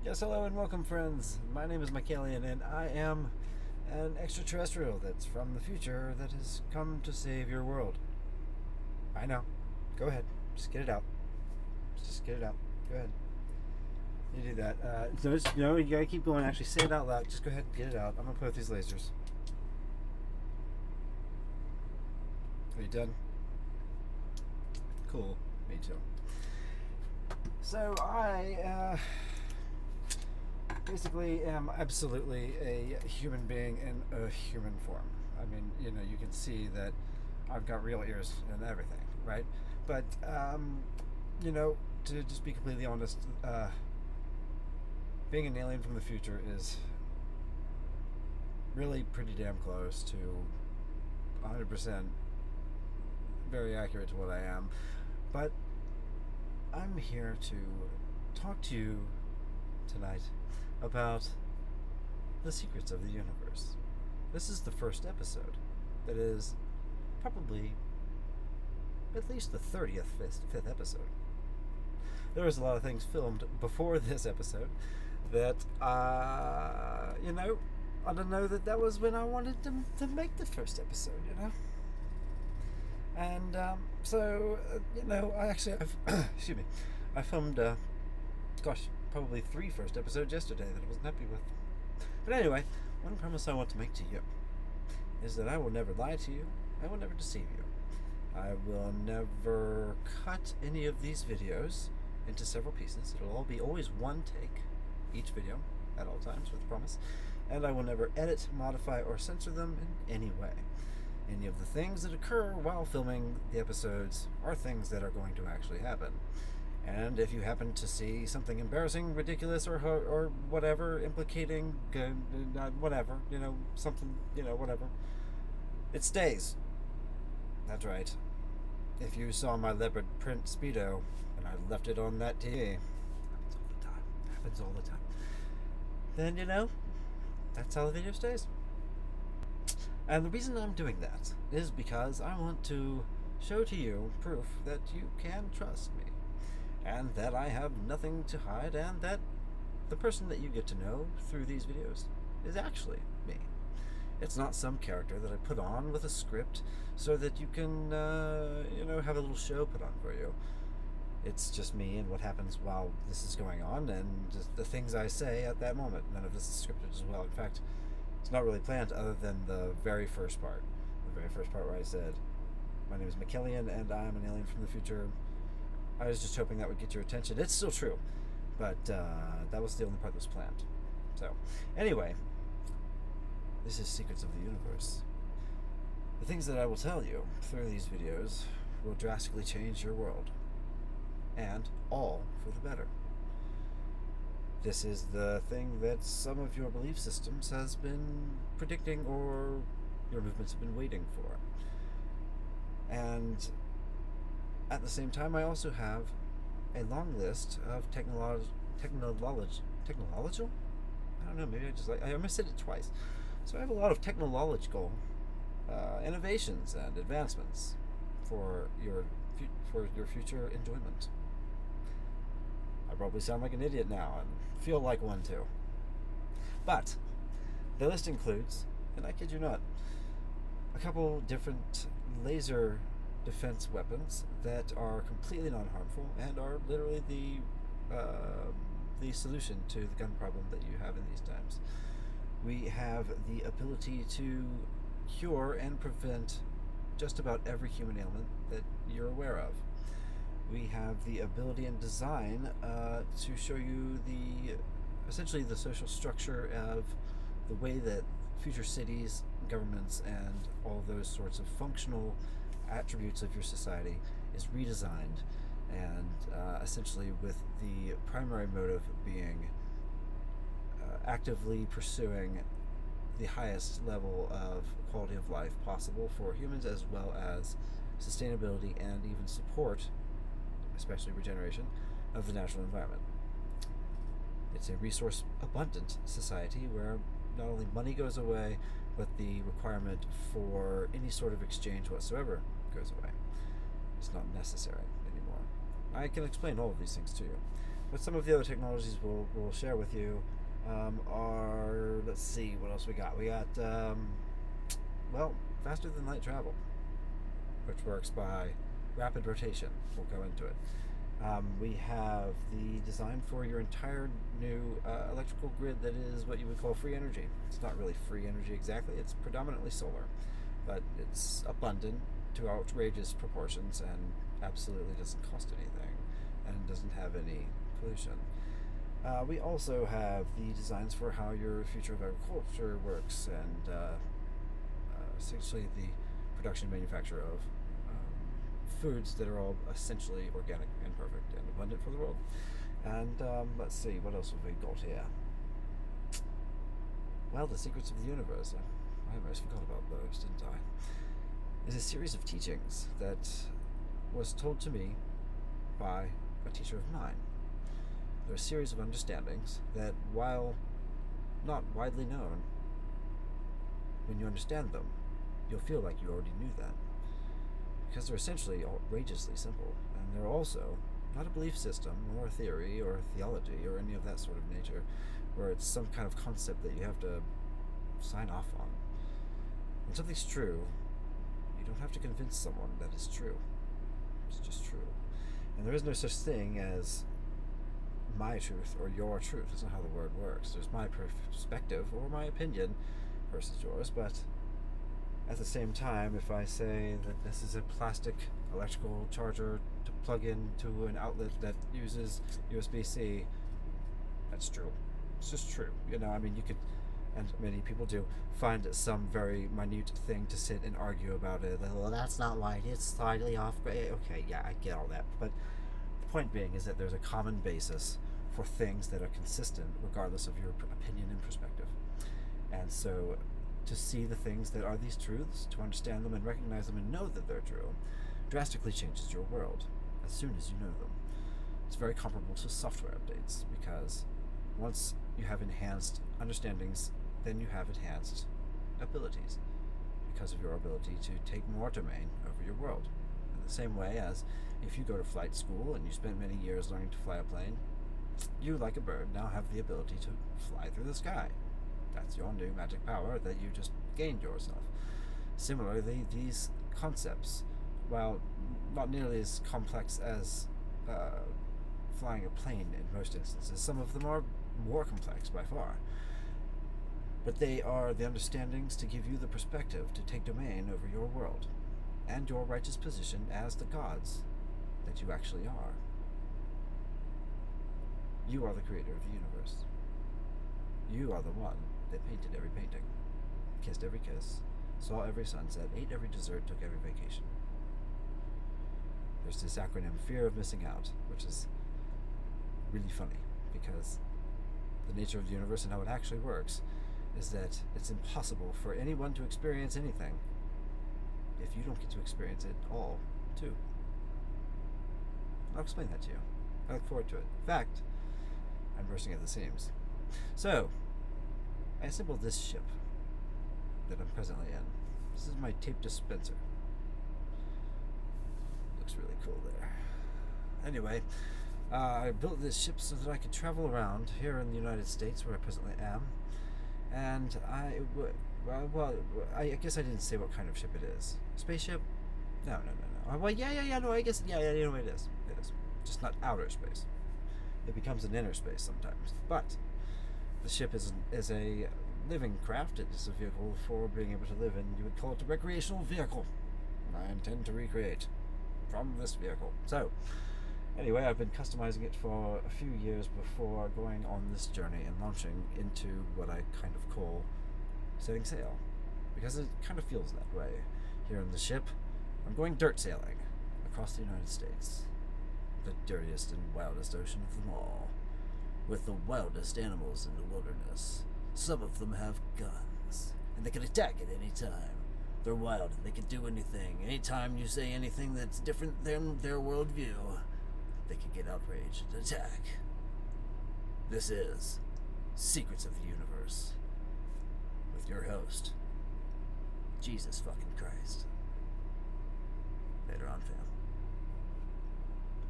Yes, hello and welcome, friends. My name is Michaelian, and I am an extraterrestrial that's from the future that has come to save your world. I know. Go ahead. Just get it out. Just get it out. Go ahead. You do that. No, you gotta keep going. Actually, say it out loud. Just go ahead and get it out. I'm gonna play with these lasers. Are you done? Cool. Me too. So basically am absolutely a human being in a human form. I mean, you can see that I've got real ears and everything, right? But, to just be completely honest, being an alien from the future is really pretty damn close to 100% very accurate to what I am. But I'm here to talk to you tonight about the secrets of the universe. This is the first episode. That is probably at least the 30th, fifth episode. There was a lot of things filmed before this episode that, I don't know that was when I wanted to make the first episode. And I actually, excuse me, I filmed, probably 3 first episodes yesterday that I wasn't happy with. But anyway, one promise I want to make to you is that I will never lie to you. I will never deceive you. I will never cut any of these videos into several pieces. It'll all be always one take, each video, at all times, with promise. And I will never edit, modify, or censor them in any way. Any of the things that occur while filming the episodes are things that are going to actually happen. And if you happen to see something embarrassing, ridiculous, or whatever, implicating whatever, something, whatever, it stays. That's right. If you saw my leopard print Speedo and I left it on that TV, happens all the time, then, that's how the video stays. And the reason I'm doing that is because I want to show to you proof that you can trust me, and that I have nothing to hide, and that the person that you get to know through these videos is actually me. It's not some character that I put on with a script so that you can, have a little show put on for you. It's just me and what happens while this is going on, and just the things I say at that moment. None of this is scripted as well. In fact, it's not really planned other than the very first part. The very first part where I said, my name is Michaelian and I'm an alien from the future. I was just hoping that would get your attention. It's still true, but that was the only part that was planned. So, anyway, this is Secrets of the Universe. The things that I will tell you through these videos will drastically change your world, and all for the better. This is the thing that some of your belief systems has been predicting, or your movements have been waiting for. And at the same time, I also have a long list of technological? I don't know, maybe I almost said it twice. So I have a lot of technological innovations and advancements for your future enjoyment. I probably sound like an idiot now and feel like one too. But the list includes, and I kid you not, a couple different laser defense weapons that are completely non-harmful and are literally the solution to the gun problem that you have in these times. We have the ability to cure and prevent just about every human ailment that you're aware of. We have the ability and design to show you essentially the social structure of the way that future cities, governments, and all those sorts of functional attributes of your society is redesigned, and essentially with the primary motive being actively pursuing the highest level of quality of life possible for humans, as well as sustainability and even support, especially regeneration, of the natural environment. It's a resource abundant society where not only money goes away, but the requirement for any sort of exchange whatsoever goes away. It's not necessary anymore. I can explain all of these things to you. But some of the other technologies we'll share with you are, let's see, what else we got? We got, well, faster than light travel, which works by rapid rotation. We'll go into it. We have the design for your entire new electrical grid that is what you would call free energy. It's not really free energy exactly, it's predominantly solar, but it's abundant to outrageous proportions and absolutely doesn't cost anything and doesn't have any pollution. We also have the designs for how your future of agriculture works and essentially the production and manufacture of foods that are all essentially organic and perfect and abundant for the world. And let's see, what else have we got here? Well, the secrets of the universe. I almost forgot about those, didn't I? Is a series of teachings that was told to me by a teacher of mine. They're a series of understandings that, while not widely known, when you understand them, you'll feel like you already knew that. Because they're essentially outrageously simple, and they're also not a belief system or a theory or a theology or any of that sort of nature, where it's some kind of concept that you have to sign off on. When something's true, you don't have to convince someone that it's true. It's just true. And there is no such thing as my truth or your truth. That's not how the word works. There's my perspective or my opinion versus yours, but at the same time, if I say that this is a plastic electrical charger to plug into an outlet that uses USB-C, that's true. It's just true. You mean, you could, and many people do, find some very minute thing to sit and argue about it. Well, that's not right. It's slightly off. Okay, yeah, I get all that. But the point being is that there's a common basis for things that are consistent regardless of your opinion and perspective. And so to see the things that are these truths, to understand them and recognize them and know that they're true, drastically changes your world as soon as you know them. It's very comparable to software updates, because once you have enhanced understandings, then you have enhanced abilities because of your ability to take more domain over your world. In the same way as if you go to flight school and you spend many years learning to fly a plane, you, like a bird, now have the ability to fly through the sky. That's your new magic power that you just gained yourself. Similarly, these concepts, while not nearly as complex as flying a plane in most instances, some of them are more complex by far. But they are the understandings to give you the perspective to take domain over your world and your righteous position as the gods that you actually are. You are the creator of the universe. You are the one that painted every painting, kissed every kiss, saw every sunset, ate every dessert, took every vacation. There's this acronym, fear of missing out, which is really funny because the nature of the universe and how it actually works is that it's impossible for anyone to experience anything if you don't get to experience it all, too. I'll explain that to you. I look forward to it. In fact, I'm bursting at the seams. So, I assembled this ship that I'm presently in. This is my tape dispenser. Looks really cool there. Anyway, I built this ship so that I could travel around here in the United States, where I presently am. And I guess I didn't say what kind of ship it is. Spaceship? No. Well, yeah, no, I guess, yeah, you know what it is. It is. Just not outer space. It becomes an inner space sometimes. But the ship is a living craft. It is a vehicle for being able to live in. You would call it a recreational vehicle. I intend to recreate from this vehicle. So, anyway, I've been customizing it for a few years before going on this journey and launching into what I kind of call setting sail. Because it kind of feels that way. Here in the ship, I'm going dirt sailing across the United States. The dirtiest and wildest ocean of them all. With the wildest animals in the wilderness. Some of them have guns, and they can attack at any time. They're wild, and they can do anything. Anytime you say anything that's different than their worldview, they can get outraged and attack. This is Secrets of the Universe, with your host, Jesus fucking Christ. Later on, fam.